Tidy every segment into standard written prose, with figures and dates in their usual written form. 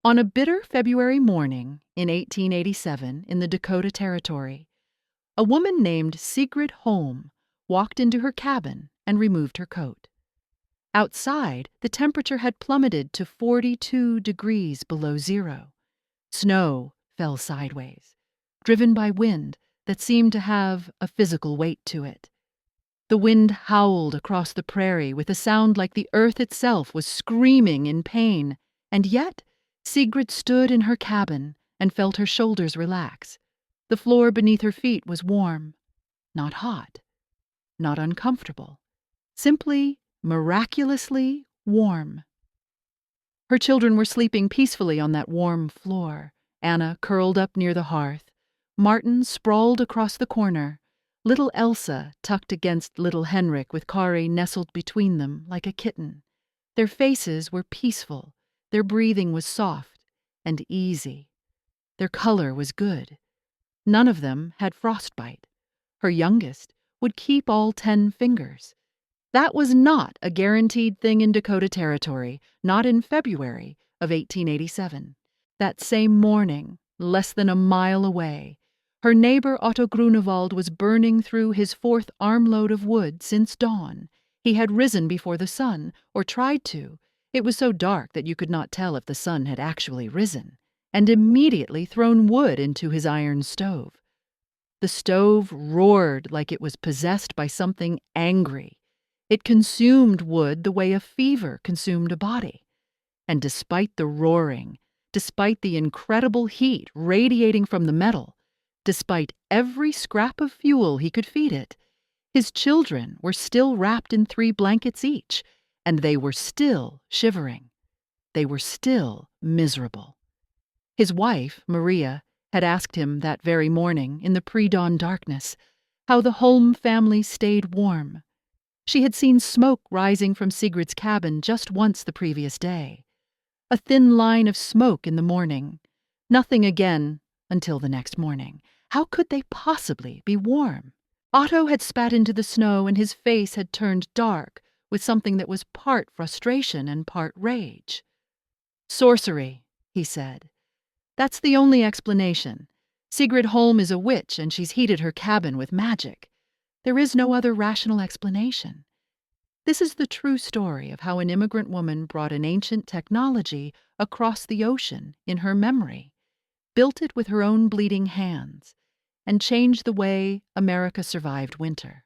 On a bitter February morning in 1887 in the Dakota Territory, a woman named Sigrid Holm walked into her cabin and removed her coat. Outside, the temperature had plummeted to 42 degrees below zero. Snow fell sideways, driven by wind that seemed to have a physical weight to it. The wind howled across the prairie with a sound like the earth itself was screaming in pain, and yet Sigrid stood in her cabin and felt her shoulders relax. The floor beneath her feet was warm, not hot, not uncomfortable, simply miraculously warm. Her children were sleeping peacefully on that warm floor, Anna curled up near the hearth, Martin sprawled across the corner, little Elsa tucked against little Henrik with Kari nestled between them like a kitten. Their faces were peaceful, their breathing was soft and easy. Their color was good. None of them had frostbite. Her youngest would keep all 10 fingers. That was not a guaranteed thing in Dakota Territory, not in February of 1887. That same morning, less than a mile away, her neighbor Otto Grunewald was burning through his 4th armload of wood since dawn. He had risen before the sun, or tried to. It was so dark that you could not tell if the sun had actually risen, and immediately thrown wood into his iron stove. The stove roared like it was possessed by something angry. It consumed wood the way a fever consumed a body. And despite the roaring, despite the incredible heat radiating from the metal, despite every scrap of fuel he could feed it, his children were still wrapped in 3 blankets each, and they were still shivering. They were still miserable. His wife, Maria, had asked him that very morning in the pre-dawn darkness how the Holm family stayed warm. She had seen smoke rising from Sigrid's cabin just once the previous day. A thin line of smoke in the morning. Nothing again until the next morning. How could they possibly be warm? Otto had spat into the snow and his face had turned dark with something that was part frustration and part rage. "Sorcery," he said. "That's the only explanation. Sigrid Holm is a witch and she's heated her cabin with magic. There is no other rational explanation." This is the true story of how an immigrant woman brought an ancient technology across the ocean in her memory, built it with her own bleeding hands, and changed the way America survived winter.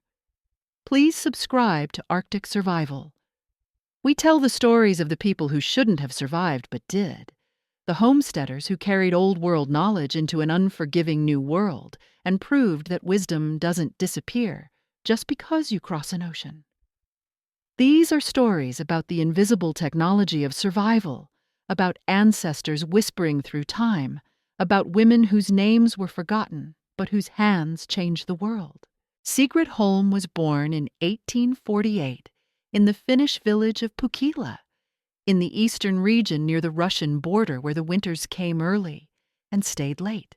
Please subscribe to Arctic Survival. We tell the stories of the people who shouldn't have survived but did, the homesteaders who carried old world knowledge into an unforgiving new world and proved that wisdom doesn't disappear just because you cross an ocean. These are stories about the invisible technology of survival, about ancestors whispering through time, about women whose names were forgotten but whose hands changed the world. Sigrid Holm was born in 1848 in the Finnish village of Pukila, in the eastern region near the Russian border where the winters came early and stayed late.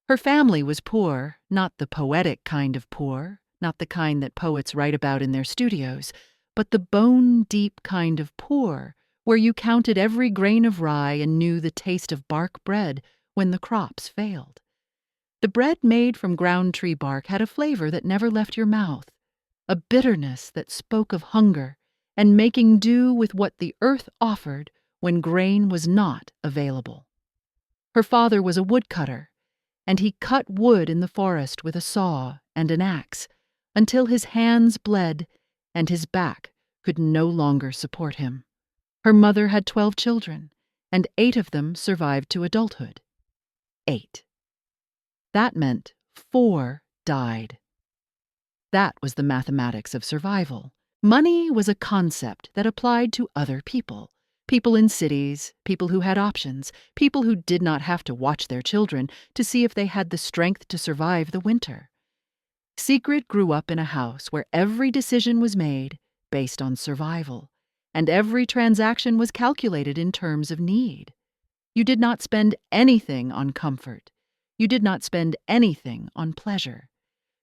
Her family was poor, not the poetic kind of poor, not the kind that poets write about in their studios, but the bone-deep kind of poor where you counted every grain of rye and knew the taste of bark bread when the crops failed. The bread made from ground tree bark had a flavor that never left your mouth, a bitterness that spoke of hunger and making do with what the earth offered when grain was not available. Her father was a woodcutter, and he cut wood in the forest with a saw and an axe until his hands bled and his back could no longer support him. Her mother had 12 children, and 8 of them survived to adulthood. 8. That meant 4 died. That was the mathematics of survival. Money was a concept that applied to other people. People in cities, people who had options, people who did not have to watch their children to see if they had the strength to survive the winter. Sigrid grew up in a house where every decision was made based on survival, and every transaction was calculated in terms of need. You did not spend anything on comfort. You did not spend anything on pleasure.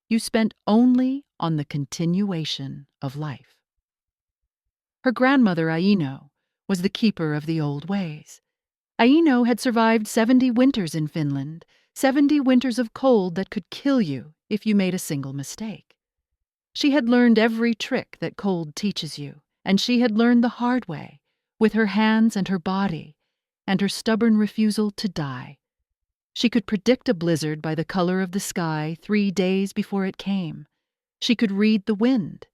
You spent only on the continuation of life. Her grandmother, Aino, was the keeper of the old ways. Aino had survived 70 winters in Finland, 70 winters of cold that could kill you if you made a single mistake. She had learned every trick that cold teaches you, and she had learned the hard way, with her hands and her body, and her stubborn refusal to die. She could predict a blizzard by the color of the sky 3 days before it came. She could read the wind.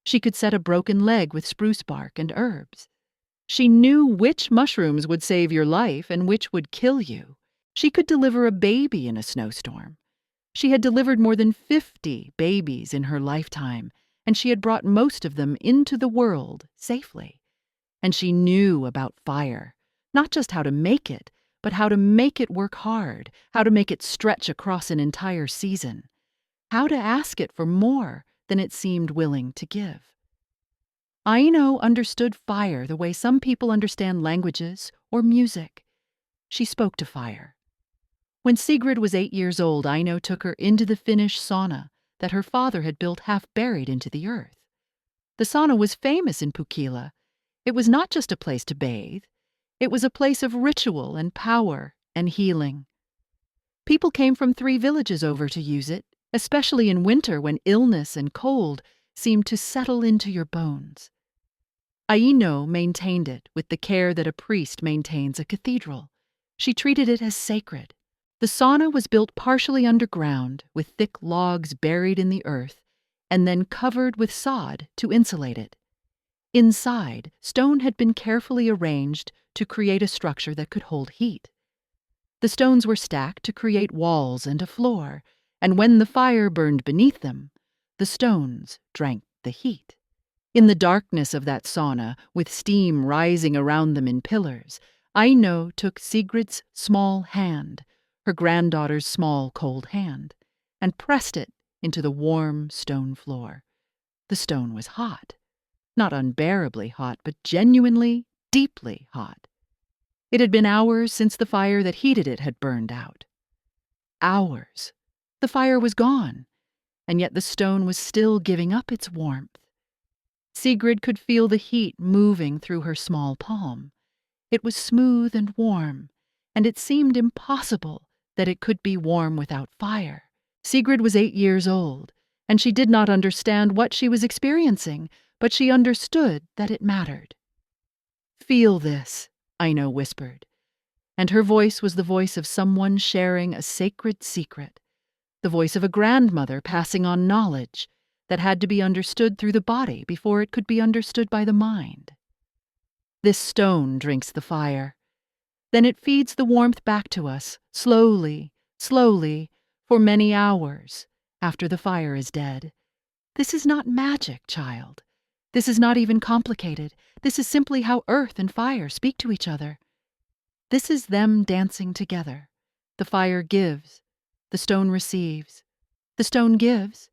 She could set a broken leg with spruce bark and herbs. She knew which mushrooms would save your life and which would kill you. She could deliver a baby in a snowstorm. She had delivered more than 50 babies in her lifetime, and she had brought most of them into the world safely. And she knew about fire, not just how to make it, but how to make it work hard, how to make it stretch across an entire season, how to ask it for more than it seemed willing to give. Aino understood fire the way some people understand languages or music. She spoke to fire. When Sigrid was 8 years old, Aino took her into the Finnish sauna that her father had built half buried into the earth. The sauna was famous in Pukila. It was not just a place to bathe. It was a place of ritual and power and healing. People came from 3 villages over to use it, especially in winter when illness and cold seemed to settle into your bones. Aino maintained it with the care that a priest maintains a cathedral. She treated it as sacred. The sauna was built partially underground with thick logs buried in the earth and then covered with sod to insulate it. Inside, stone had been carefully arranged to create a structure that could hold heat. The stones were stacked to create walls and a floor, and when the fire burned beneath them, the stones drank the heat. In the darkness of that sauna, with steam rising around them in pillars, Aino took Sigrid's small hand, her granddaughter's small cold hand, and pressed it into the warm stone floor. The stone was hot. Not unbearably hot, but genuinely, deeply hot. It had been hours since the fire that heated it had burned out. Hours. The fire was gone, and yet the stone was still giving up its warmth. Sigrid could feel the heat moving through her small palm. It was smooth and warm, and it seemed impossible that it could be warm without fire. Sigrid was 8 years old, and she did not understand what she was experiencing, but she understood that it mattered. "Feel this," Aino whispered, and her voice was the voice of someone sharing a sacred secret, the voice of a grandmother passing on knowledge that had to be understood through the body before it could be understood by the mind. "This stone drinks the fire. Then it feeds the warmth back to us, slowly, slowly, for many hours, after the fire is dead. This is not magic, child. This is not even complicated. This is simply how earth and fire speak to each other. This is them dancing together. The fire gives. The stone receives. The stone gives.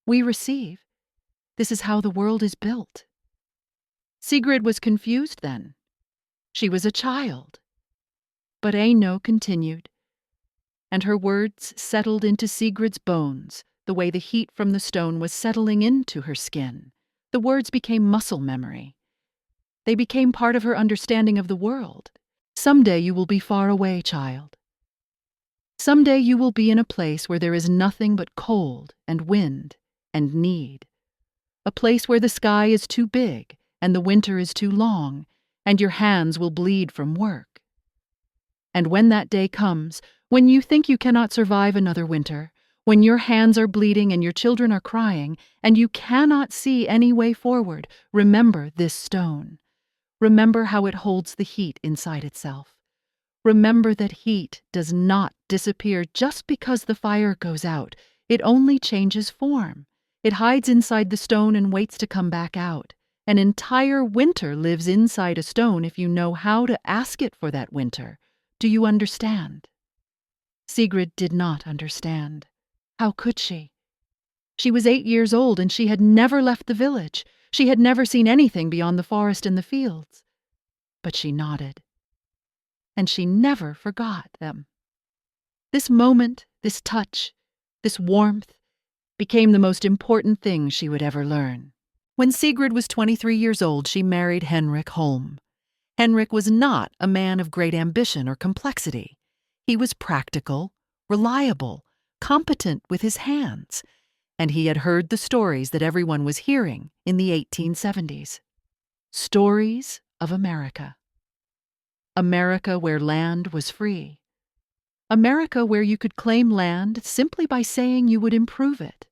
We receive. This is how the world is built." Sigrid was confused then. She was a child. But Aino continued, and her words settled into Sigrid's bones the way the heat from the stone was settling into her skin. The words became muscle memory. They became part of her understanding of the world. "Someday you will be far away, child. Someday you will be in a place where there is nothing but cold and wind and need. A place where the sky is too big and the winter is too long, and your hands will bleed from work. And when that day comes, when you think you cannot survive another winter, when your hands are bleeding and your children are crying, and you cannot see any way forward, remember this stone. Remember how it holds the heat inside itself. Remember that heat does not disappear just because the fire goes out. It only changes form. It hides inside the stone and waits to come back out. An entire winter lives inside a stone if you know how to ask it for that winter. Do you understand?" Sigrid did not understand. How could she? She was 8 years old and she had never left the village. She had never seen anything beyond the forest and the fields. But she nodded. And she never forgot them. This moment, this touch, this warmth, became the most important thing she would ever learn. When Sigrid was 23 years old, she married Henrik Holm. Henrik was not a man of great ambition or complexity. He was practical, reliable, competent with his hands, and he had heard the stories that everyone was hearing in the 1870s. Stories of America. America where land was free. America where you could claim land simply by saying you would improve it.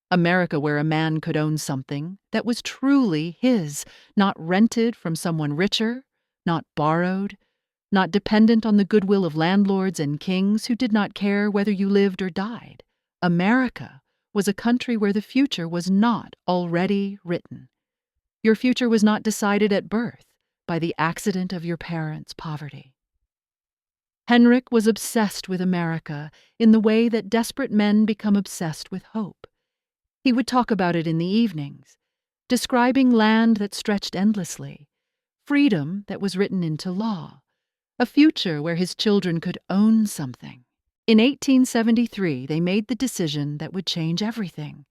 America where a man could own something that was truly his, not rented from someone richer, not borrowed, not dependent on the goodwill of landlords and kings who did not care whether you lived or died. America was a country where the future was not already written. Your future was not decided at birth by the accident of your parents' poverty. Henrik was obsessed with America in the way that desperate men become obsessed with hope. He would talk about it in the evenings, describing land that stretched endlessly, freedom that was written into law, a future where his children could own something. In 1873, they made the decision that would change everything.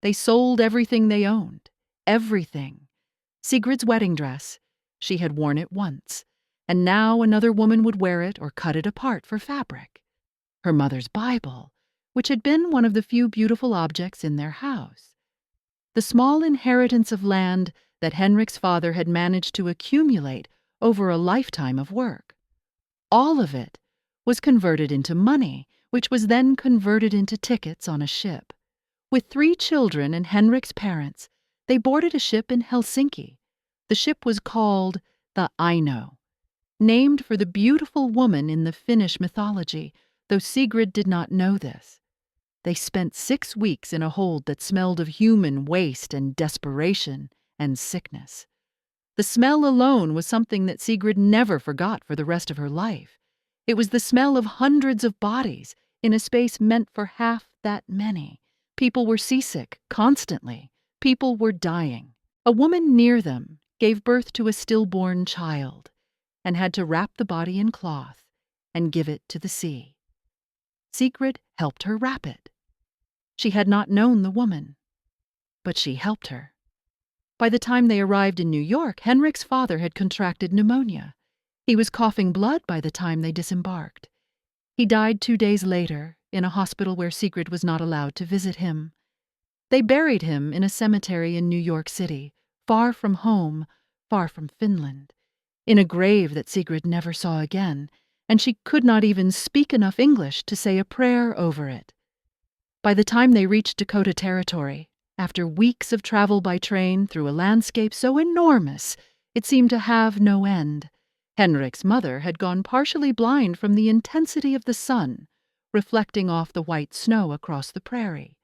They sold everything they owned, everything. Sigrid's wedding dress, she had worn it once, and now another woman would wear it or cut it apart for fabric. Her mother's Bible, which had been one of the few beautiful objects in their house. The small inheritance of land that Henrik's father had managed to accumulate over a lifetime of work. All of it was converted into money, which was then converted into tickets on a ship. With 3 children and Henrik's parents, they boarded a ship in Helsinki. The ship was called the Aino, named for the beautiful woman in the Finnish mythology, though Sigrid did not know this. They spent 6 weeks in a hold that smelled of human waste and desperation and sickness. The smell alone was something that Sigrid never forgot for the rest of her life. It was the smell of hundreds of bodies in a space meant for half that many. People were seasick constantly. People were dying. A woman near them gave birth to a stillborn child and had to wrap the body in cloth and give it to the sea. Sigrid helped her wrap it. She had not known the woman, but she helped her. By the time they arrived in New York, Henrik's father had contracted pneumonia. He was coughing blood by the time they disembarked. He died 2 days later in a hospital where Sigrid was not allowed to visit him. They buried him in a cemetery in New York City, far from home, far from Finland, in a grave that Sigrid never saw again, and she could not even speak enough English to say a prayer over it. By the time they reached Dakota Territory, after weeks of travel by train through a landscape so enormous it seemed to have no end, Henrik's mother had gone partially blind from the intensity of the sun, reflecting off the white snow across the prairie.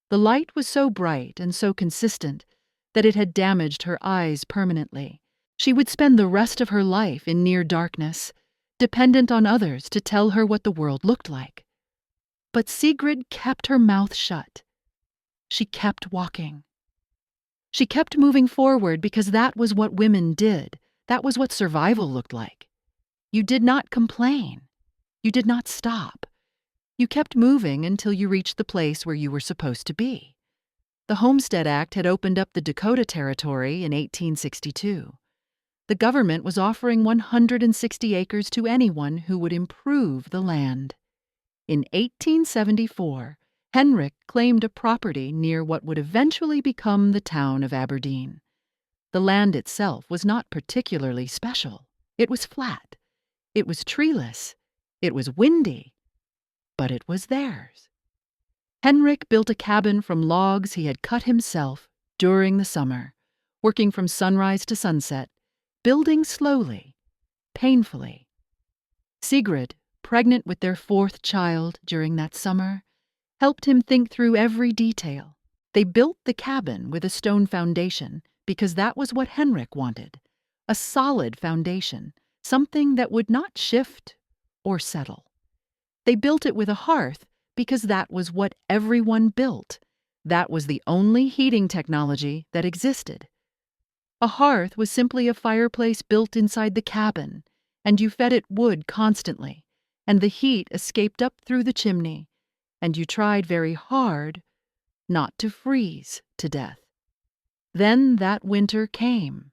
The light was so bright and so consistent that it had damaged her eyes permanently. She would spend the rest of her life in near darkness, dependent on others to tell her what the world looked like. But Sigrid kept her mouth shut. She kept walking. She kept moving forward because that was what women did. That was what survival looked like. You did not complain. You did not stop. You kept moving until you reached the place where you were supposed to be. The Homestead Act had opened up the Dakota Territory in 1862. The government was offering 160 acres to anyone who would improve the land. In 1874, Henrik claimed a property near what would eventually become the town of Aberdeen. The land itself was not particularly special. It was flat. It was treeless. It was windy. But it was theirs. Henrik built a cabin from logs he had cut himself during the summer, working from sunrise to sunset, building slowly, painfully. Sigrid, pregnant with their 4th child during that summer, helped him think through every detail. They built the cabin with a stone foundation because that was what Henrik wanted, a solid foundation, something that would not shift or settle. They built it with a hearth because that was what everyone built. That was the only heating technology that existed. A hearth was simply a fireplace built inside the cabin, and you fed it wood constantly, and the heat escaped up through the chimney, and you tried very hard not to freeze to death. Then that winter came.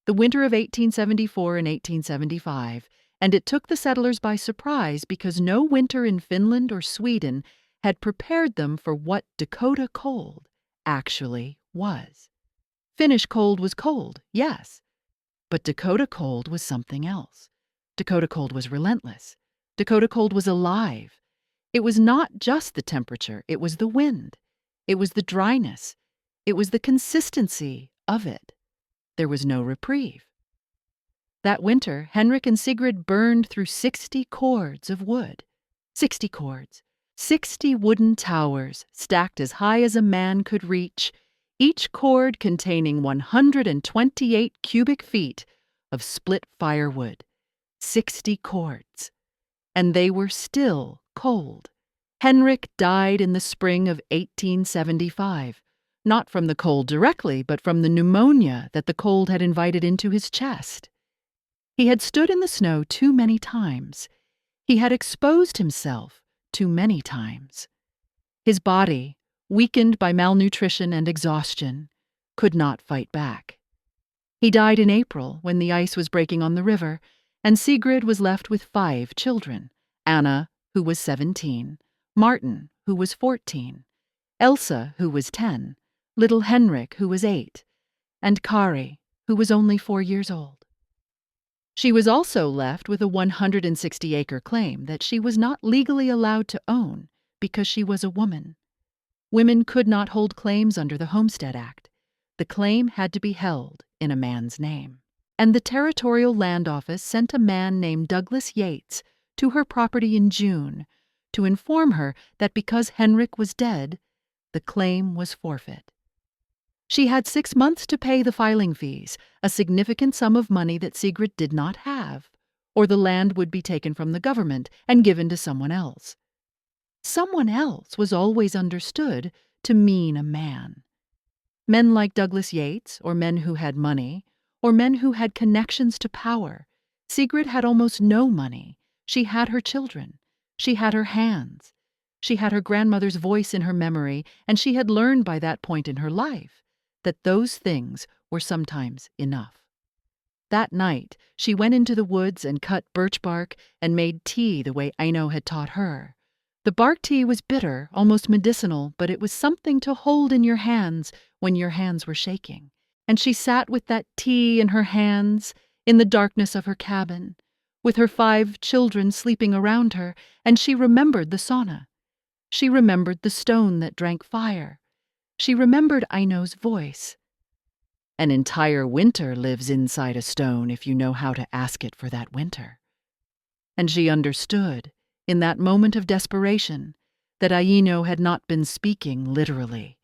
the winter of 1874 and 1875, and it took the settlers by surprise because no winter in Finland or Sweden had prepared them for what Dakota cold actually was. Finnish cold was cold, yes, but Dakota cold was something else. Dakota cold was relentless. Dakota cold was alive. It was not just the temperature, it was the wind. It was the dryness. It was the consistency of it. There was no reprieve. That winter, Henrik and Sigrid burned through 60 cords of wood. 60 cords. 60 wooden towers stacked as high as a man could reach, each cord containing 128 cubic feet of split firewood. 60 cords. And they were still cold. Henrik died in the spring of 1875, not from the cold directly, but from the pneumonia that the cold had invited into his chest. He had stood in the snow too many times. He had exposed himself too many times. His body, weakened by malnutrition and exhaustion, could not fight back. He died in April when the ice was breaking on the river, and Sigrid was left with 5 children: Anna, who was 17, Martin, who was 14, Elsa, who was 10, little Henrik, who was 8, and Kari, who was only 4 years old. She was also left with a 160-acre claim that she was not legally allowed to own because she was a woman. Women could not hold claims under the Homestead Act. The claim had to be held in a man's name. And the Territorial Land Office sent a man named Douglas Yates to her property in June to inform her that because Henrik was dead, the claim was forfeit. She had 6 months to pay the filing fees, a significant sum of money that Sigrid did not have, or the land would be taken from the government and given to someone else. Someone else was always understood to mean a man. Men like Douglas Yates, or men who had money, or men who had connections to power. Sigrid had almost no money. She had her children. She had her hands. She had her grandmother's voice in her memory, and she had learned by that point in her life that those things were sometimes enough. That night, she went into the woods and cut birch bark and made tea the way Aino had taught her. The bark tea was bitter, almost medicinal, but it was something to hold in your hands when your hands were shaking. And she sat with that tea in her hands in the darkness of her cabin, with her 5 children sleeping around her, and she remembered the sauna. She remembered the stone that drank fire. She remembered Aino's voice. An entire winter lives inside a stone if you know how to ask it for that winter. And she understood, in that moment of desperation, that Aino had not been speaking literally.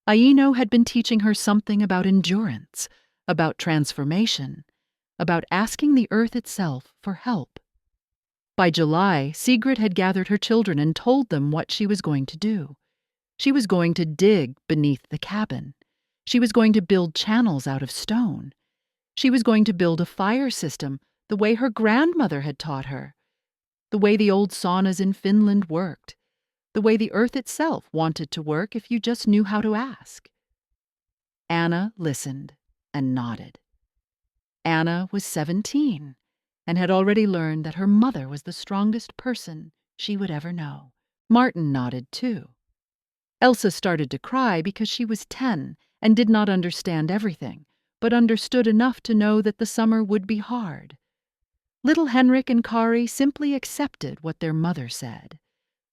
Aino had been teaching her something about endurance, about transformation, about asking the earth itself for help. By July, Sigrid had gathered her children and told them what she was going to do. She was going to dig beneath the cabin. She was going to build channels out of stone. She was going to build a fire system the way her grandmother had taught her, the way the old saunas in Finland worked, the way the earth itself wanted to work if you just knew how to ask. Anna listened and nodded. Anna was 17 and had already learned that her mother was the strongest person she would ever know. Martin nodded too. Elsa started to cry because she was 10 and did not understand everything, but understood enough to know that the summer would be hard. Little Henrik and Kari simply accepted what their mother said,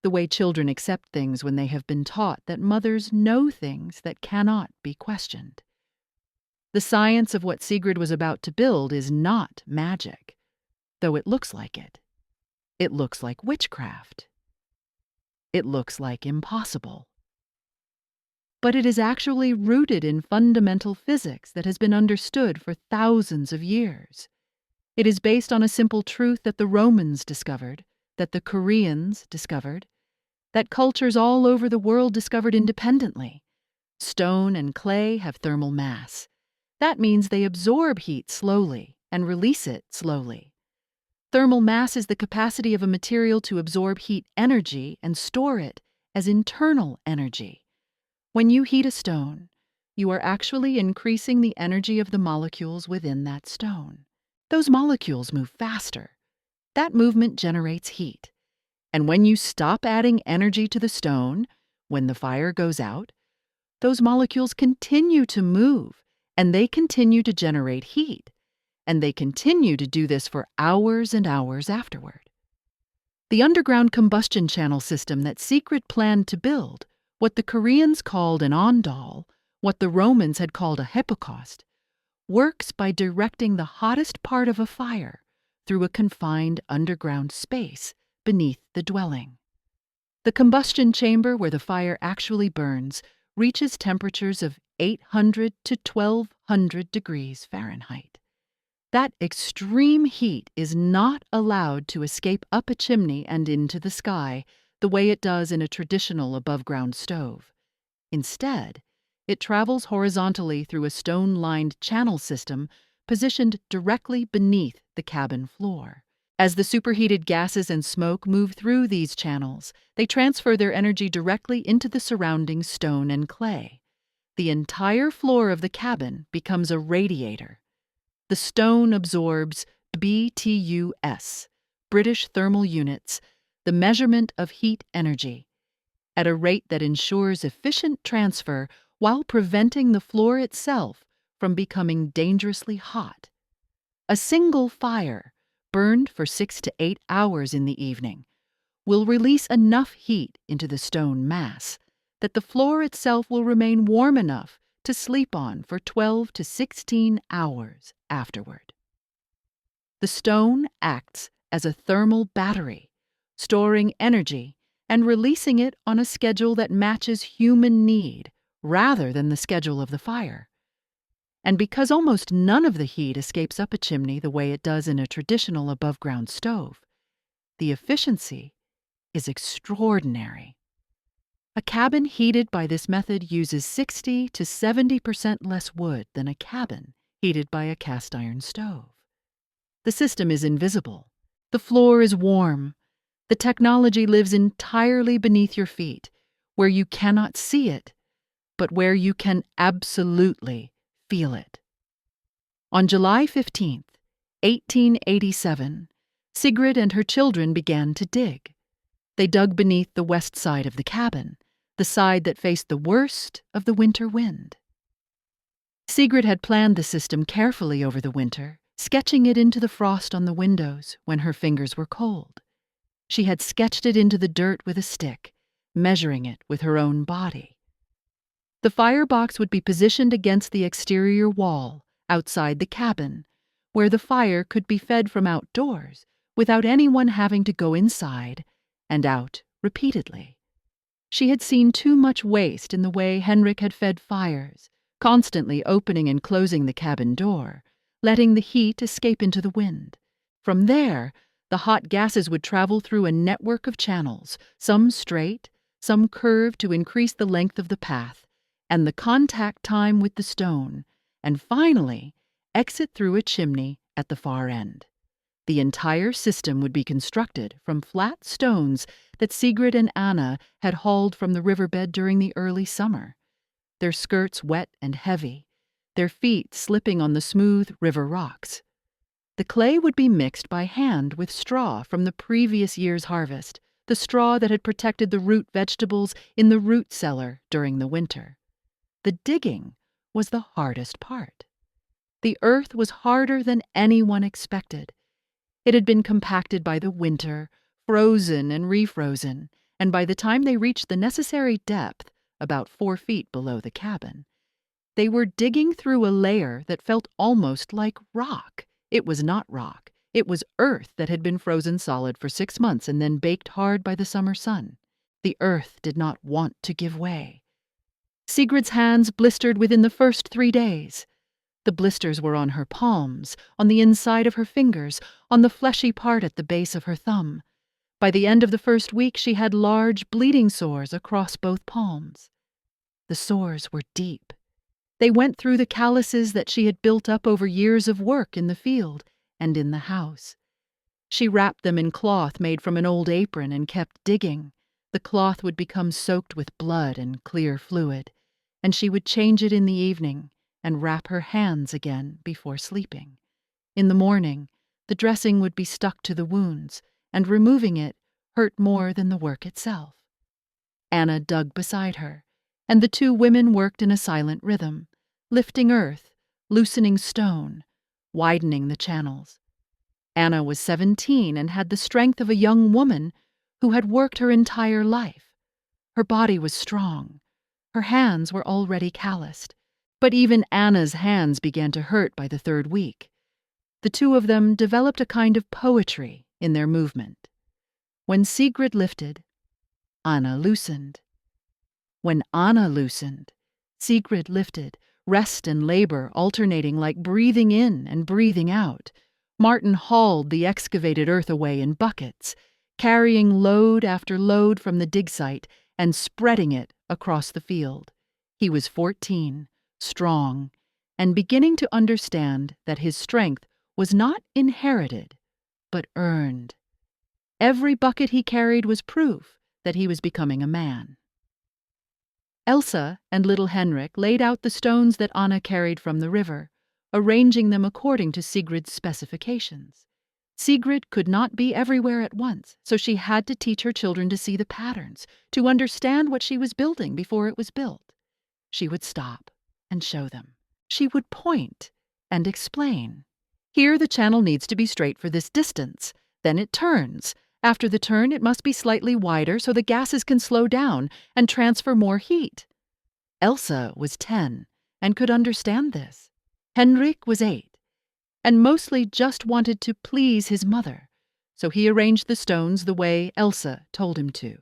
the way children accept things when they have been taught that mothers know things that cannot be questioned. The science of what Sigrid was about to build is not magic, though it looks like it. It looks like witchcraft. It looks like impossible. But it is actually rooted in fundamental physics that has been understood for thousands of years. It is based on a simple truth that the Romans discovered, that the Koreans discovered, that cultures all over the world discovered independently. Stone and clay have thermal mass. That means they absorb heat slowly and release it slowly. Thermal mass is the capacity of a material to absorb heat energy and store it as internal energy. When you heat a stone, you are actually increasing the energy of the molecules within that stone. Those molecules move faster. That movement generates heat. And when you stop adding energy to the stone, when the fire goes out, those molecules continue to move, and they continue to generate heat. And they continue to do this for hours and hours afterward. The underground combustion channel system that Sigrid planned to build, what the Koreans called an ondal, what the Romans had called a hypocaust, works by directing the hottest part of a fire through a confined underground space beneath the dwelling. The combustion chamber where the fire actually burns reaches temperatures of 800 to 1200 degrees Fahrenheit. That extreme heat is not allowed to escape up a chimney and into the sky the way it does in a traditional above-ground stove. Instead, it travels horizontally through a stone-lined channel system positioned directly beneath the cabin floor. As the superheated gases and smoke move through these channels, they transfer their energy directly into the surrounding stone and clay. The entire floor of the cabin becomes a radiator. The stone absorbs BTUs, British thermal units, the measurement of heat energy, at a rate that ensures efficient transfer while preventing the floor itself from becoming dangerously hot. A single fire, burned for 6 to 8 hours in the evening, will release enough heat into the stone mass that the floor itself will remain warm enough to sleep on for 12 to 16 hours afterward. The stone acts as a thermal battery, storing energy and releasing it on a schedule that matches human need rather than the schedule of the fire. And because almost none of the heat escapes up a chimney the way it does in a traditional above-ground stove, the efficiency is extraordinary. A cabin heated by this method uses 60 to 70% less wood than a cabin heated by a cast iron stove. The system is invisible. The floor is warm. The technology lives entirely beneath your feet, where you cannot see it, but where you can absolutely feel it. On July 15th, 1887, Sigrid and her children began to dig. They dug beneath the west side of the cabin, the side that faced the worst of the winter wind. Sigrid had planned the system carefully over the winter, sketching it into the frost on the windows when her fingers were cold. She had sketched it into the dirt with a stick, measuring it with her own body. The firebox would be positioned against the exterior wall, outside the cabin, where the fire could be fed from outdoors without anyone having to go inside and out repeatedly. She had seen too much waste in the way Henrik had fed fires, constantly opening and closing the cabin door, letting the heat escape into the wind. From there, the hot gases would travel through a network of channels, some straight, some curved to increase the length of the path and the contact time with the stone, and finally exit through a chimney at the far end. The entire system would be constructed from flat stones that Sigrid and Anna had hauled from the riverbed during the early summer, their skirts wet and heavy, their feet slipping on the smooth river rocks. The clay would be mixed by hand with straw from the previous year's harvest, the straw that had protected the root vegetables in the root cellar during the winter. The digging was the hardest part. The earth was harder than anyone expected. It had been compacted by the winter, frozen and refrozen, and by the time they reached the necessary depth, about 4 feet below the cabin, they were digging through a layer that felt almost like rock. It was not rock. It was earth that had been frozen solid for 6 months and then baked hard by the summer sun. The earth did not want to give way. Sigrid's hands blistered within the first 3 days. The blisters were on her palms, on the inside of her fingers, on the fleshy part at the base of her thumb. By the end of the first week, she had large bleeding sores across both palms. The sores were deep. They went through the calluses that she had built up over years of work in the field and in the house. She wrapped them in cloth made from an old apron and kept digging. The cloth would become soaked with blood and clear fluid, and she would change it in the evening and wrap her hands again before sleeping. In the morning, the dressing would be stuck to the wounds, and removing it hurt more than the work itself. Anna dug beside her, and the two women worked in a silent rhythm, lifting earth, loosening stone, widening the channels. Anna was 17 and had the strength of a young woman who had worked her entire life. Her body was strong. Her hands were already calloused, but even Anna's hands began to hurt by the third week. The two of them developed a kind of poetry in their movement. When Sigrid lifted, Anna loosened. When Anna loosened, Sigrid lifted, rest and labor alternating like breathing in and breathing out. Martin hauled the excavated earth away in buckets, carrying load after load from the dig site and spreading it across the field. He was 14, strong, and beginning to understand that his strength was not inherited, but earned. Every bucket he carried was proof that he was becoming a man. Elsa and little Henrik laid out the stones that Anna carried from the river, arranging them according to Sigrid's specifications. Sigrid could not be everywhere at once, so she had to teach her children to see the patterns, to understand what she was building before it was built. She would stop and show them. She would point and explain. Here the channel needs to be straight for this distance. Then it turns. After the turn, it must be slightly wider so the gases can slow down and transfer more heat. Elsa was 10 and could understand this. Henrik was 8 and mostly just wanted to please his mother, so he arranged the stones the way Elsa told him to.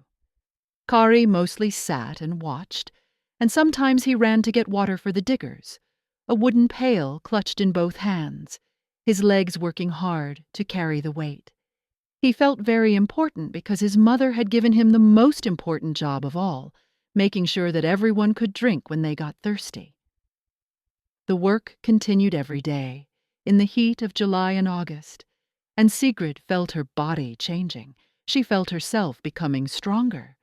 Kari mostly sat and watched, and sometimes he ran to get water for the diggers, a wooden pail clutched in both hands, his legs working hard to carry the weight. He felt very important because his mother had given him the most important job of all, making sure that everyone could drink when they got thirsty. The work continued every day, in the heat of July and August, and Sigrid felt her body changing. She felt herself becoming stronger.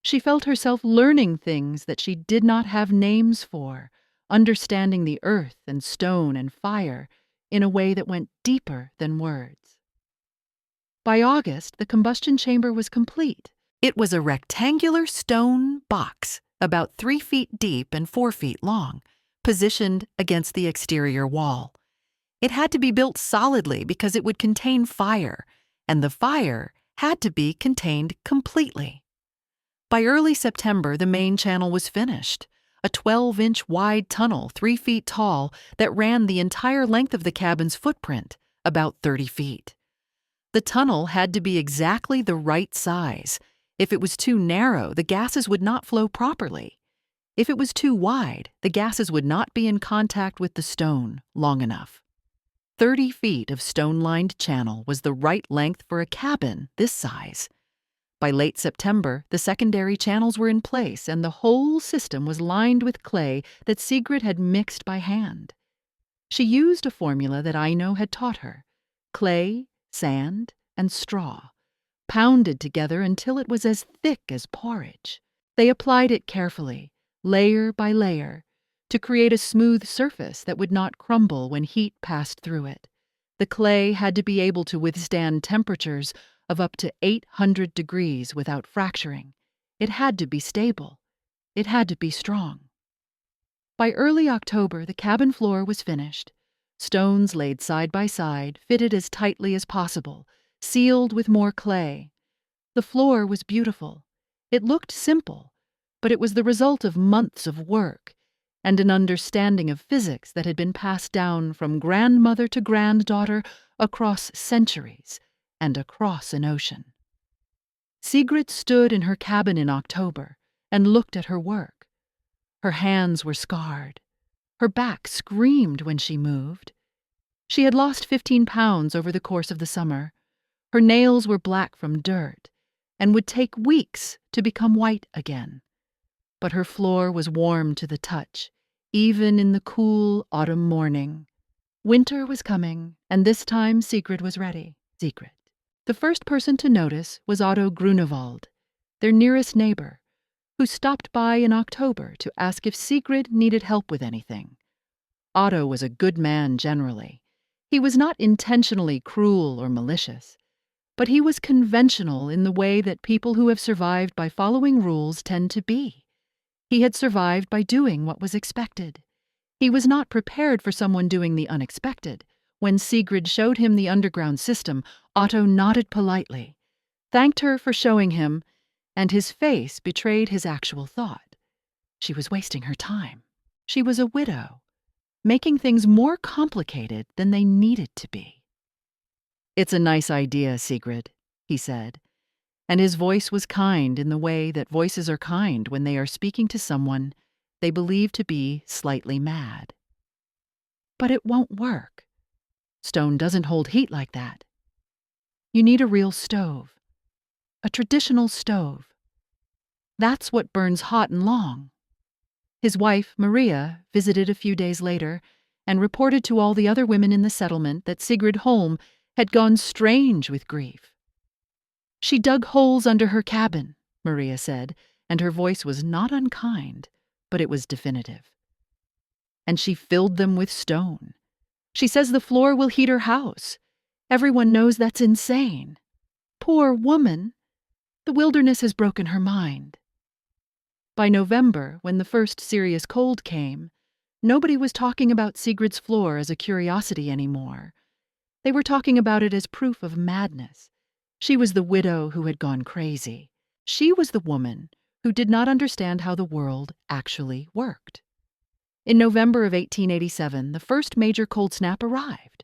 She felt herself learning things that she did not have names for, understanding the earth and stone and fire in a way that went deeper than words. By August, the combustion chamber was complete. It was a rectangular stone box, about 3 feet deep and 4 feet long, positioned against the exterior wall. It had to be built solidly because it would contain fire, and the fire had to be contained completely. By early September, the main channel was finished, a 12-inch wide tunnel 3 feet tall that ran the entire length of the cabin's footprint, about 30 feet. The tunnel had to be exactly the right size. If it was too narrow, the gases would not flow properly. If it was too wide, the gases would not be in contact with the stone long enough. 30 feet of stone-lined channel was the right length for a cabin this size. By late September, the secondary channels were in place and the whole system was lined with clay that Sigrid had mixed by hand. She used a formula that Aino had taught her: clay, sand, and straw, pounded together until it was as thick as porridge. They applied it carefully, layer by layer, to create a smooth surface that would not crumble when heat passed through it. The clay had to be able to withstand temperatures of up to 800 degrees without fracturing. It had to be stable. It had to be strong. By early October, the cabin floor was finished. Stones laid side by side, fitted as tightly as possible, sealed with more clay. The floor was beautiful. It looked simple, but it was the result of months of work and an understanding of physics that had been passed down from grandmother to granddaughter across centuries and across an ocean. Sigrid stood in her cabin in October and looked at her work. Her hands were scarred. Her back screamed when she moved. She had lost 15 pounds over the course of the summer. Her nails were black from dirt and would take weeks to become white again. But her floor was warm to the touch, even in the cool autumn morning. Winter was coming, and this time Sigrid was ready. Sigrid. The first person to notice was Otto Grunewald, their nearest neighbor, who stopped by in October to ask if Sigrid needed help with anything. Otto was a good man generally. He was not intentionally cruel or malicious, but he was conventional in the way that people who have survived by following rules tend to be. He had survived by doing what was expected. He was not prepared for someone doing the unexpected. When Sigrid showed him the underground system, Otto nodded politely, thanked her for showing him, and his face betrayed his actual thought. She was wasting her time. She was a widow, making things more complicated than they needed to be. "It's a nice idea, Sigrid," he said, and his voice was kind in the way that voices are kind when they are speaking to someone they believe to be slightly mad. "But it won't work. Stone doesn't hold heat like that. You need a real stove, a traditional stove. That's what burns hot and long." His wife, Maria, visited a few days later and reported to all the other women in the settlement that Sigrid Holm had gone strange with grief. "She dug holes under her cabin," Maria said, and her voice was not unkind, but it was definitive. "And she filled them with stone. She says the floor will heat her house. Everyone knows that's insane. Poor woman. The wilderness has broken her mind." By November, when the first serious cold came, nobody was talking about Sigrid's floor as a curiosity anymore. They were talking about it as proof of madness. She was the widow who had gone crazy. She was the woman who did not understand how the world actually worked. In November of 1887, the first major cold snap arrived.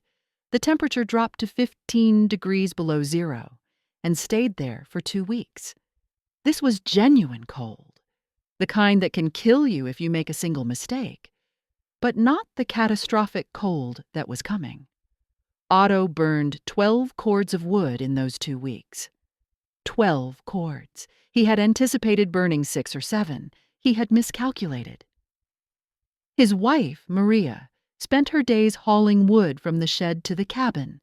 The temperature dropped to 15 degrees below zero and stayed there for 2 weeks. This was genuine cold, the kind that can kill you if you make a single mistake, but not the catastrophic cold that was coming. Otto burned 12 cords of wood in those 2 weeks. 12 cords. He had anticipated burning 6 or 7. He had miscalculated. His wife, Maria, spent her days hauling wood from the shed to the cabin,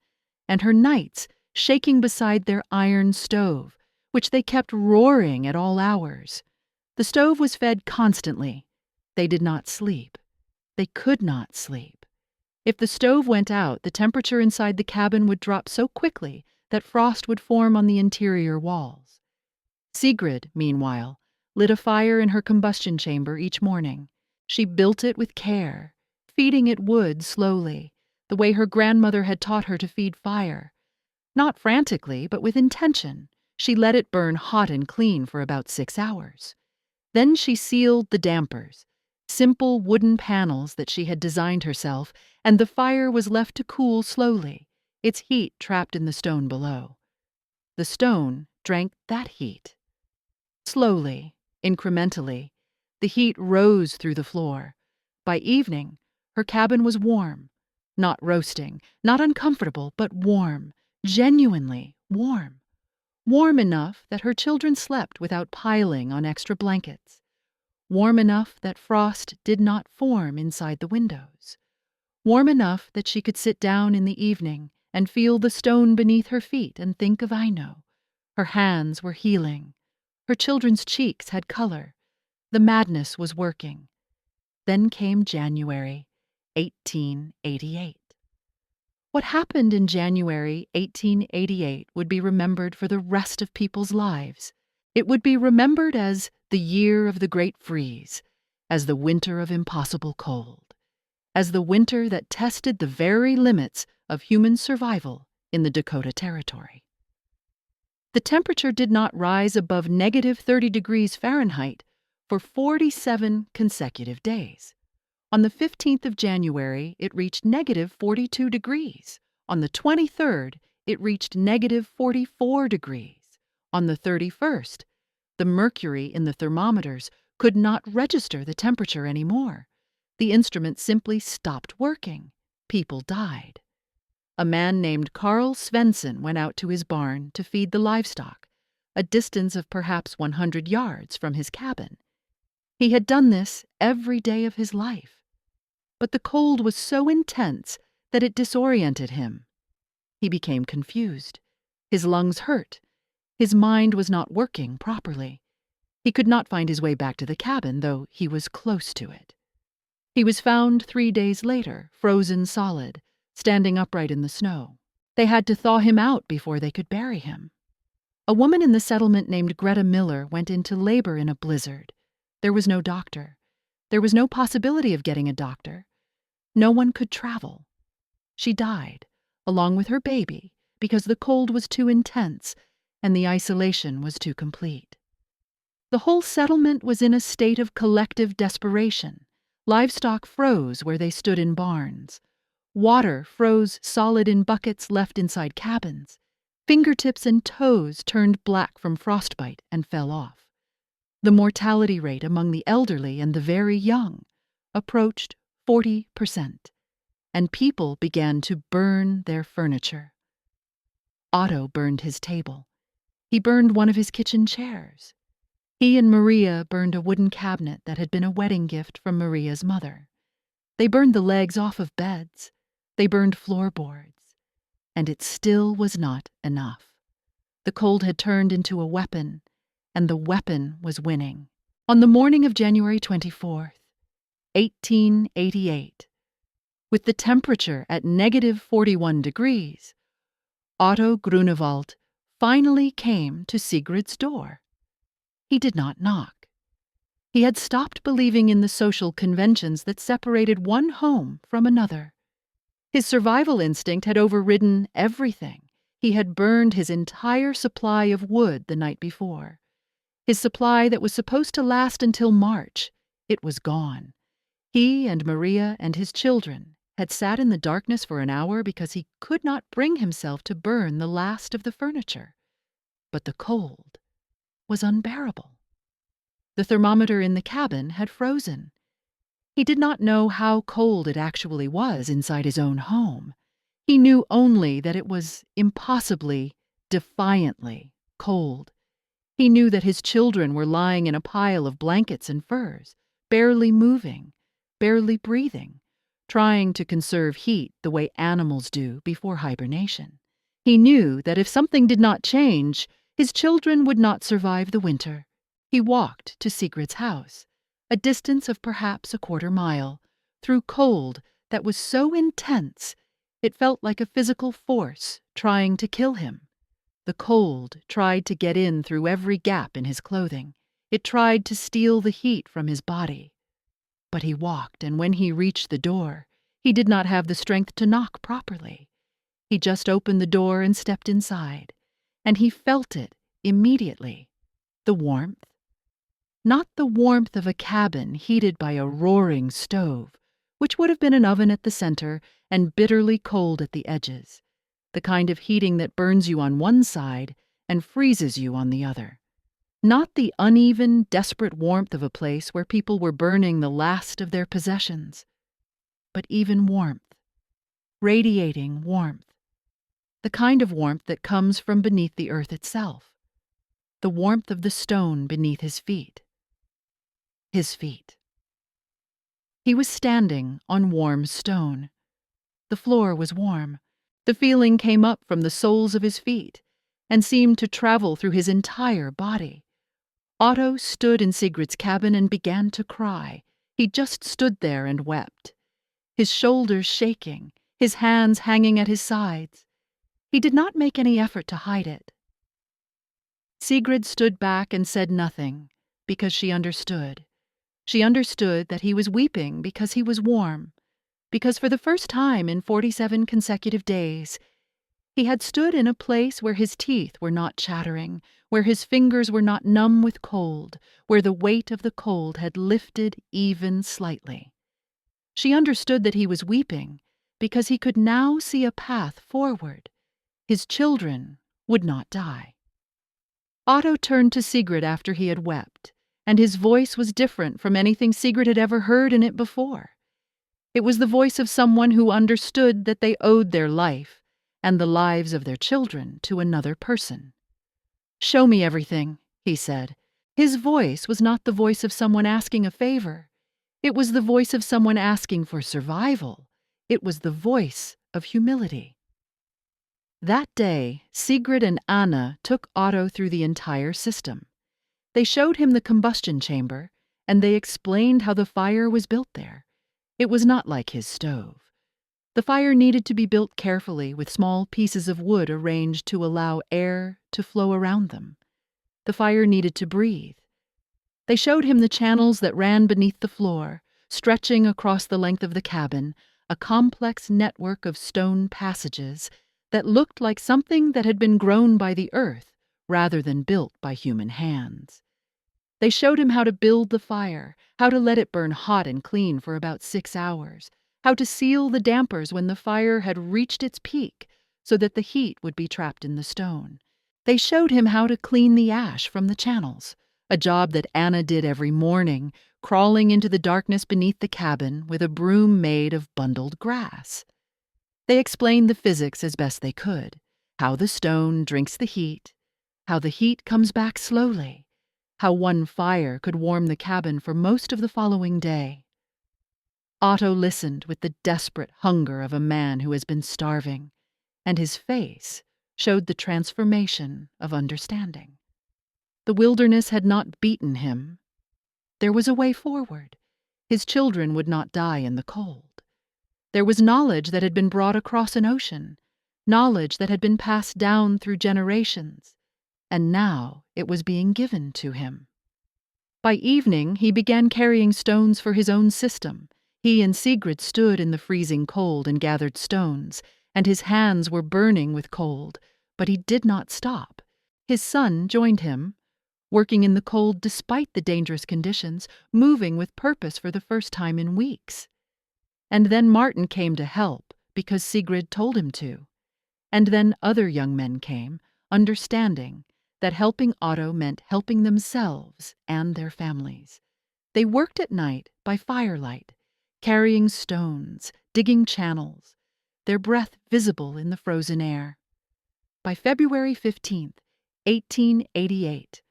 and her nights shaking beside their iron stove, which they kept roaring at all hours. The stove was fed constantly. They did not sleep. They could not sleep. If the stove went out, the temperature inside the cabin would drop so quickly that frost would form on the interior walls. Sigrid, meanwhile, lit a fire in her combustion chamber each morning. She built it with care, feeding it wood slowly, the way her grandmother had taught her to feed fire. Not frantically, but with intention. She let it burn hot and clean for about 6 hours. Then she sealed the dampers, simple wooden panels that she had designed herself, and the fire was left to cool slowly, its heat trapped in the stone below. The stone drank that heat. Slowly, incrementally, the heat rose through the floor. By evening, her cabin was warm. Not roasting, not uncomfortable, but warm, genuinely warm. Warm enough that her children slept without piling on extra blankets. Warm enough that frost did not form inside the windows. Warm enough that she could sit down in the evening and feel the stone beneath her feet and think of Aino. Her hands were healing. Her children's cheeks had color. The madness was working. Then came January 1888. What happened in January 1888 would be remembered for the rest of people's lives. It would be remembered as the year of the Great Freeze, as the winter of impossible cold, as the winter that tested the very limits of human survival in the Dakota Territory. The temperature did not rise above negative 30 degrees Fahrenheit for 47 consecutive days. On the 15th of January, it reached negative 42 degrees. On the 23rd, it reached negative 44 degrees. On the 31st, the mercury in the thermometers could not register the temperature anymore. The instrument simply stopped working. People died. A man named Carl Svensson went out to his barn to feed the livestock, a distance of perhaps 100 yards from his cabin. He had done this every day of his life. But the cold was so intense that it disoriented him. He became confused. His lungs hurt. His mind was not working properly. He could not find his way back to the cabin, though he was close to it. He was found 3 days later, frozen solid, standing upright in the snow. They had to thaw him out before they could bury him. A woman in the settlement named Greta Miller went into labor in a blizzard. There was no doctor. There was no possibility of getting a doctor. No one could travel. She died, along with her baby, because the cold was too intense and the isolation was too complete. The whole settlement was in a state of collective desperation. Livestock froze where they stood in barns. Water froze solid in buckets left inside cabins. Fingertips and toes turned black from frostbite and fell off. The mortality rate among the elderly and the very young approached 40%, and people began to burn their furniture. Otto burned his table. He burned one of his kitchen chairs. He and Maria burned a wooden cabinet that had been a wedding gift from Maria's mother. They burned the legs off of beds. They burned floorboards. And it still was not enough. The cold had turned into a weapon, and the weapon was winning. On the morning of January 24th, 1888, with the temperature at -41 degrees, Otto Grunewald finally came to Sigrid's door. He did not knock. He had stopped believing in the social conventions that separated one home from another. His survival instinct had overridden everything. He had burned his entire supply of wood the night before. His supply that was supposed to last until March, it was gone. He and Maria and his children had sat in the darkness for an hour because he could not bring himself to burn the last of the furniture. But the cold was unbearable. The thermometer in the cabin had frozen. He did not know how cold it actually was inside his own home. He knew only that it was impossibly, defiantly cold. He knew that his children were lying in a pile of blankets and furs, barely moving, barely breathing, trying to conserve heat the way animals do before hibernation. He knew that if something did not change, his children would not survive the winter. He walked to Sigrid's house, a distance of perhaps a quarter mile, through cold that was so intense it felt like a physical force trying to kill him. The cold tried to get in through every gap in his clothing. It tried to steal the heat from his body. But he walked, and when he reached the door, he did not have the strength to knock properly. He just opened the door and stepped inside, and he felt it immediately. The warmth. Not the warmth of a cabin heated by a roaring stove, which would have been an oven at the center and bitterly cold at the edges, the kind of heating that burns you on one side and freezes you on the other. Not the uneven, desperate warmth of a place where people were burning the last of their possessions, but even warmth, radiating warmth, the kind of warmth that comes from beneath the earth itself, the warmth of the stone beneath his feet. His feet. He was standing on warm stone. The floor was warm. The feeling came up from the soles of his feet and seemed to travel through his entire body. Otto stood in Sigrid's cabin and began to cry. He just stood there and wept, his shoulders shaking, his hands hanging at his sides. He did not make any effort to hide it. Sigrid stood back and said nothing, because she understood. She understood that he was weeping because he was warm, because for the first time in 47 consecutive days, he had stood in a place where his teeth were not chattering, where his fingers were not numb with cold, where the weight of the cold had lifted even slightly. She understood that he was weeping because he could now see a path forward. His children would not die. Otto turned to Sigrid after he had wept, and his voice was different from anything Sigrid had ever heard in it before. It was the voice of someone who understood that they owed their life and the lives of their children to another person. "Show me everything," he said. His voice was not the voice of someone asking a favor. It was the voice of someone asking for survival. It was the voice of humility. That day, Sigrid and Anna took Otto through the entire system. They showed him the combustion chamber, and they explained how the fire was built there. It was not like his stove. The fire needed to be built carefully with small pieces of wood arranged to allow air to flow around them. The fire needed to breathe. They showed him the channels that ran beneath the floor, stretching across the length of the cabin, a complex network of stone passages that looked like something that had been grown by the earth rather than built by human hands. They showed him how to build the fire, how to let it burn hot and clean for about 6 hours, how to seal the dampers when the fire had reached its peak so that the heat would be trapped in the stone. They showed him how to clean the ash from the channels, a job that Anna did every morning, crawling into the darkness beneath the cabin with a broom made of bundled grass. They explained the physics as best they could, how the stone drinks the heat, how the heat comes back slowly, how one fire could warm the cabin for most of the following day. Otto listened with the desperate hunger of a man who has been starving, and his face showed the transformation of understanding. The wilderness had not beaten him. There was a way forward. His children would not die in the cold. There was knowledge that had been brought across an ocean, knowledge that had been passed down through generations, and now it was being given to him. By evening, he began carrying stones for his own system. He and Sigrid stood in the freezing cold and gathered stones, and his hands were burning with cold, but he did not stop. His son joined him, working in the cold despite the dangerous conditions, moving with purpose for the first time in weeks. And then Martin came to help because Sigrid told him to. And then other young men came, understanding that helping Otto meant helping themselves and their families. They worked at night by firelight, carrying stones, digging channels, their breath visible in the frozen air. By February 15th, 1888,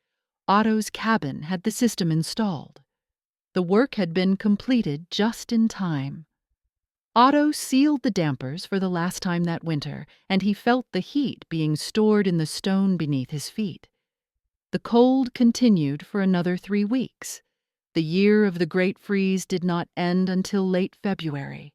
Otto's cabin had the system installed. The work had been completed just in time. Otto sealed the dampers for the last time that winter, and he felt the heat being stored in the stone beneath his feet. The cold continued for another 3 weeks. The year of the Great Freeze did not end until late February.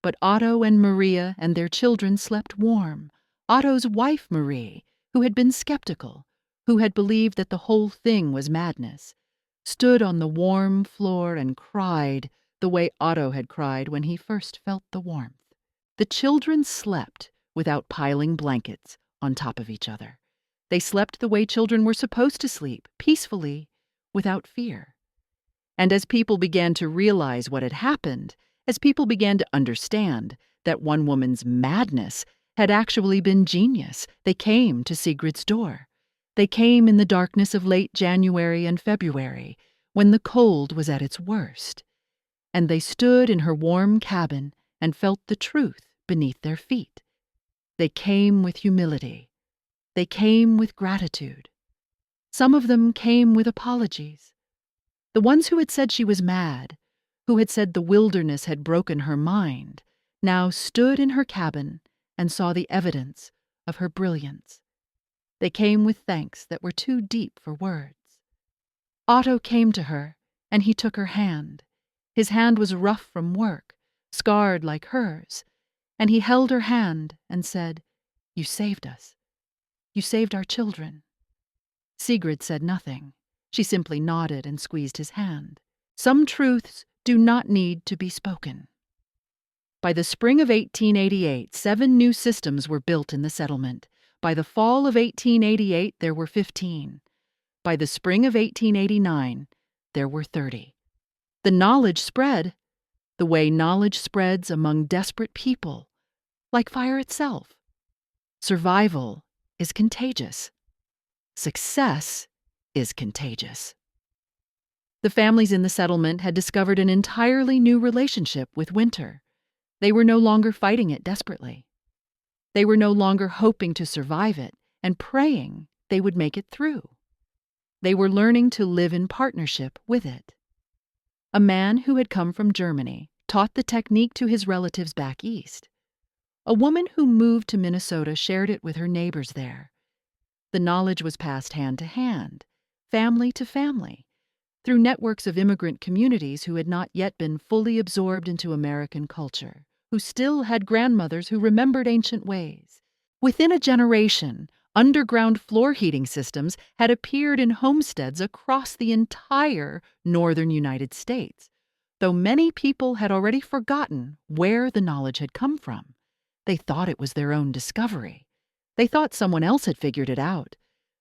But Otto and Maria and their children slept warm. Otto's wife, Marie, who had been skeptical, who had believed that the whole thing was madness, stood on the warm floor and cried the way Otto had cried when he first felt the warmth. The children slept without piling blankets on top of each other. They slept the way children were supposed to sleep, peacefully, without fear. And as people began to realize what had happened, as people began to understand that one woman's madness had actually been genius, they came to Sigrid's door. They came in the darkness of late January and February, when the cold was at its worst. And they stood in her warm cabin and felt the truth beneath their feet. They came with humility. They came with gratitude. Some of them came with apologies. The ones who had said she was mad, who had said the wilderness had broken her mind, now stood in her cabin and saw the evidence of her brilliance. They came with thanks that were too deep for words. Otto came to her, and he took her hand. His hand was rough from work, scarred like hers, and he held her hand and said, "You saved us. You saved our children." Sigrid said nothing. She simply nodded and squeezed his hand. Some truths do not need to be spoken. By the spring of 1888, 7 new systems were built in the settlement. By the fall of 1888, there were 15. By the spring of 1889, there were 30. The knowledge spread, the way knowledge spreads among desperate people, like fire itself. Survival is contagious. Success is contagious. The families in the settlement had discovered an entirely new relationship with winter. They were no longer fighting it desperately. They were no longer hoping to survive it and praying they would make it through. They were learning to live in partnership with it. A man who had come from Germany taught the technique to his relatives back east. A woman who moved to Minnesota shared it with her neighbors there. The knowledge was passed hand to hand. family to family, through networks of immigrant communities who had not yet been fully absorbed into American culture, who still had grandmothers who remembered ancient ways. Within a generation, underground floor heating systems had appeared in homesteads across the entire northern United States, though many people had already forgotten where the knowledge had come from. They thought it was their own discovery. They thought someone else had figured it out.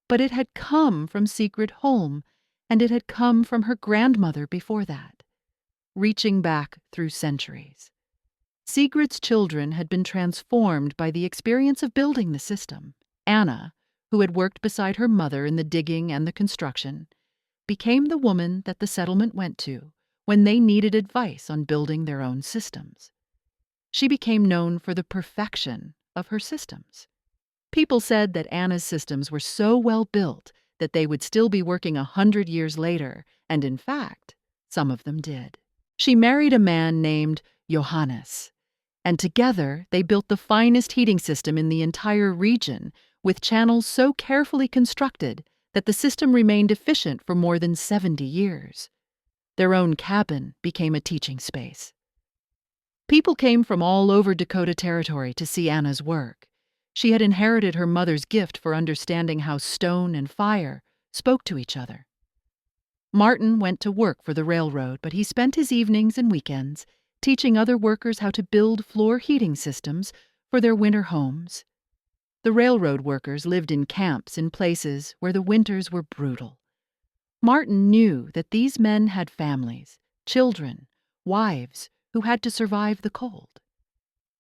But it had come from Sigrid Holm, and it had come from her grandmother before that, reaching back through centuries. Sigrid's children had been transformed by the experience of building the system. Anna, who had worked beside her mother in the digging and the construction, became the woman that the settlement went to when they needed advice on building their own systems. She became known for the perfection of her systems. People said that Anna's systems were so well built that they would still be working 100 years later, and in fact, some of them did. She married a man named Johannes, and together they built the finest heating system in the entire region, with channels so carefully constructed that the system remained efficient for more than 70 years. Their own cabin became a teaching space. People came from all over Dakota Territory to see Anna's work. She had inherited her mother's gift for understanding how stone and fire spoke to each other. Martin went to work for the railroad, but he spent his evenings and weekends teaching other workers how to build floor heating systems for their winter homes. The railroad workers lived in camps in places where the winters were brutal. Martin knew that these men had families, children, wives who had to survive the cold.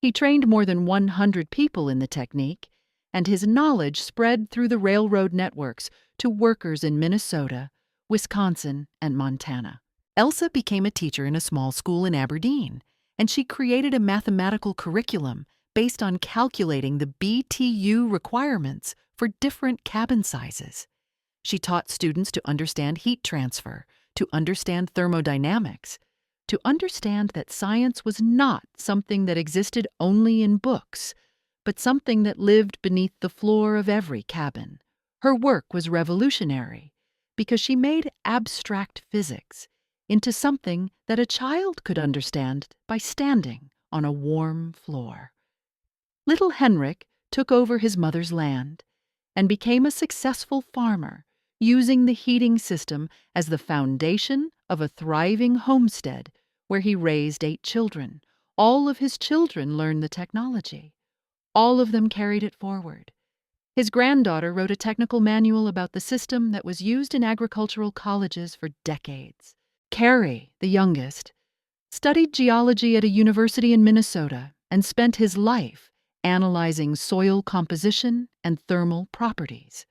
He trained more than 100 people in the technique, and his knowledge spread through the railroad networks to workers in Minnesota, Wisconsin, and Montana. Elsa became a teacher in a small school in Aberdeen, and she created a mathematical curriculum based on calculating the BTU requirements for different cabin sizes. She taught students to understand heat transfer, to understand thermodynamics, to understand that science was not something that existed only in books, but something that lived beneath the floor of every cabin. Her work was revolutionary because she made abstract physics into something that a child could understand by standing on a warm floor. Little Henrik took over his mother's land and became a successful farmer, using the heating system as the foundation of a thriving homestead where he raised 8 children. All of his children learned the technology. All of them carried it forward. His granddaughter wrote a technical manual about the system that was used in agricultural colleges for decades. Carrie, the youngest, studied geology at a university in Minnesota and spent his life analyzing soil composition and thermal properties.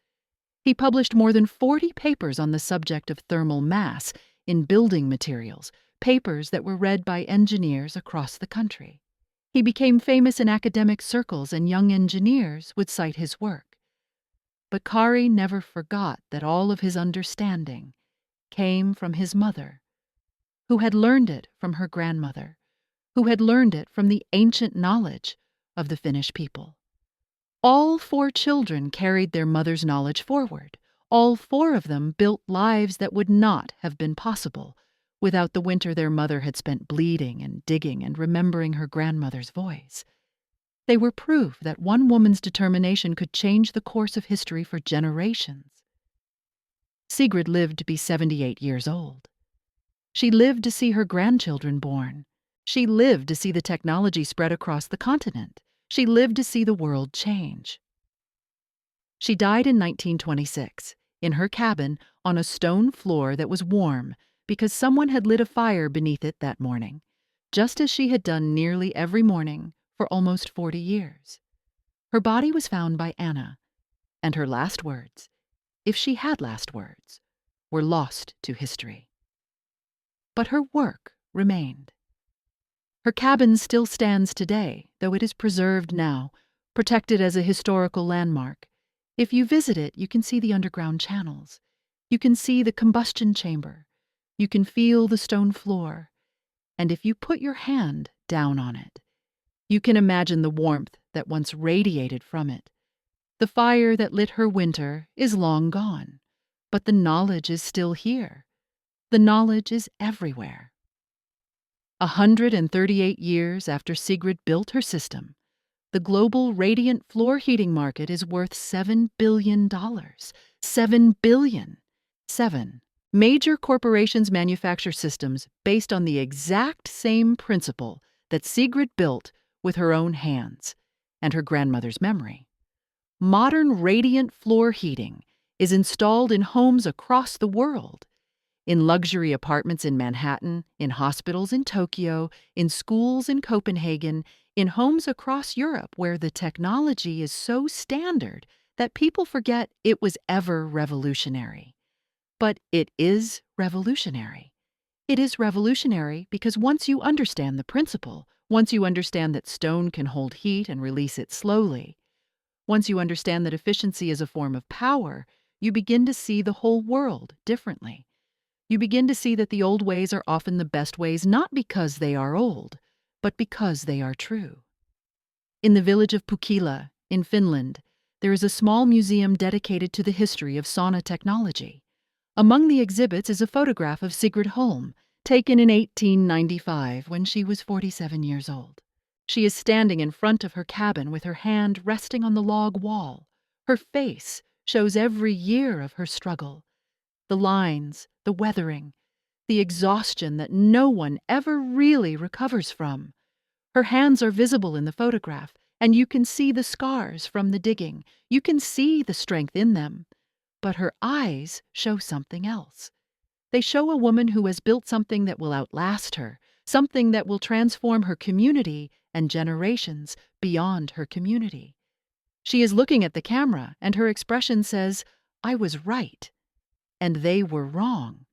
He published more than 40 papers on the subject of thermal mass in building materials, papers that were read by engineers across the country. He became famous in academic circles, and young engineers would cite his work. But Kari never forgot that all of his understanding came from his mother, who had learned it from her grandmother, who had learned it from the ancient knowledge of the Finnish people. All 4 children carried their mother's knowledge forward. All 4 of them built lives that would not have been possible without the winter their mother had spent bleeding and digging and remembering her grandmother's voice. They were proof that one woman's determination could change the course of history for generations. Sigrid lived to be 78 years old. She lived to see her grandchildren born. She lived to see the technology spread across the continent. She lived to see the world change. She died in 1926, in her cabin on a stone floor that was warm because someone had lit a fire beneath it that morning, just as she had done nearly every morning for almost 40 years. Her body was found by Anna, and her last words, if she had last words, were lost to history. But her work remained. Her cabin still stands today, though it is preserved now, protected as a historical landmark. If you visit it, you can see the underground channels. You can see the combustion chamber. You can feel the stone floor. And if you put your hand down on it, you can imagine the warmth that once radiated from it. The fire that lit her winter is long gone, But the knowledge is still here. The knowledge is everywhere. 138 years after Sigrid built her system, the global radiant floor heating market is worth $7 billion. $7 billion. 7. Major corporations manufacture systems based on the exact same principle that Sigrid built with her own hands and her grandmother's memory. Modern radiant floor heating is installed in homes across the world. In luxury apartments in Manhattan, in hospitals in Tokyo, in schools in Copenhagen, in homes across Europe where the technology is so standard that people forget it was ever revolutionary. But it is revolutionary. It is revolutionary because once you understand the principle, once you understand that stone can hold heat and release it slowly, once you understand that efficiency is a form of power, you begin to see the whole world differently. You begin to see that the old ways are often the best ways, not because they are old, but because they are true. In the village of Pukkila, in Finland, there is a small museum dedicated to the history of sauna technology. Among the exhibits is a photograph of Sigrid Holm, taken in 1895 when she was 47 years old. She is standing in front of her cabin with her hand resting on the log wall. Her face shows every year of her struggle. The lines, the weathering, the exhaustion that no one ever really recovers from. Her hands are visible in the photograph, and you can see the scars from the digging. You can see the strength in them. But her eyes show something else. They show a woman who has built something that will outlast her, something that will transform her community and generations beyond her community. She is looking at the camera, and her expression says, "I was right, and they were wrong,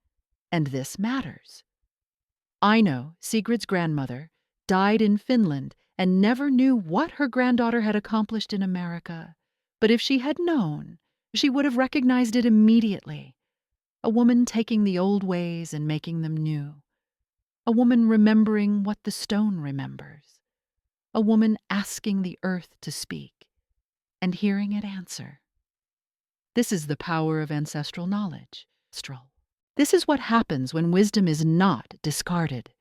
and this matters." I know Sigrid's grandmother died in Finland and never knew what her granddaughter had accomplished in America. But if she had known, she would have recognized it immediately. A woman taking the old ways and making them new. A woman remembering what the stone remembers. A woman asking the earth to speak and hearing it answer. This is the power of ancestral knowledge. This is what happens when wisdom is not discarded,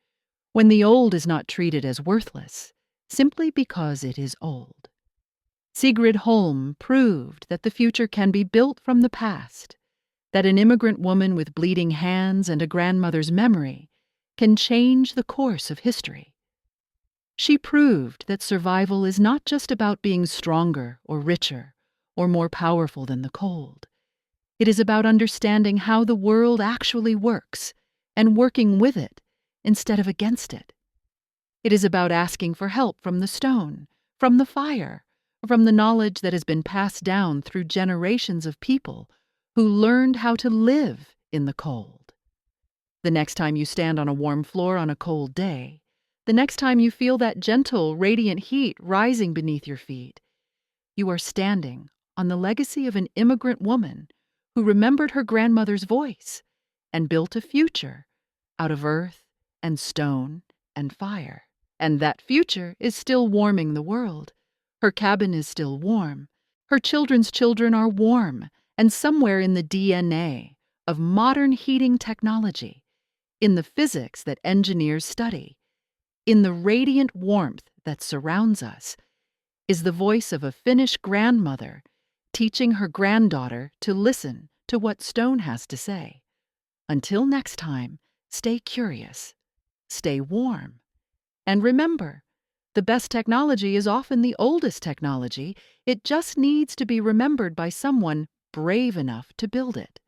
when the old is not treated as worthless, simply because it is old. Sigrid Holm proved that the future can be built from the past, that an immigrant woman with bleeding hands and a grandmother's memory can change the course of history. She proved that survival is not just about being stronger or richer or more powerful than the cold. It is about understanding how the world actually works and working with it instead of against it. It is about asking for help from the stone, from the fire, from the knowledge that has been passed down through generations of people who learned how to live in the cold. The next time you stand on a warm floor on a cold day, the next time you feel that gentle, radiant heat rising beneath your feet, you are standing on the legacy of an immigrant woman who remembered her grandmother's voice and built a future out of earth and stone and fire. And that future is still warming the world. Her cabin is still warm. Her children's children are warm, and somewhere in the DNA of modern heating technology, in the physics that engineers study, in the radiant warmth that surrounds us, is the voice of a Finnish grandmother teaching her granddaughter to listen to what stone has to say. Until next time, stay curious, stay warm, and remember, the best technology is often the oldest technology. It just needs to be remembered by someone brave enough to build it.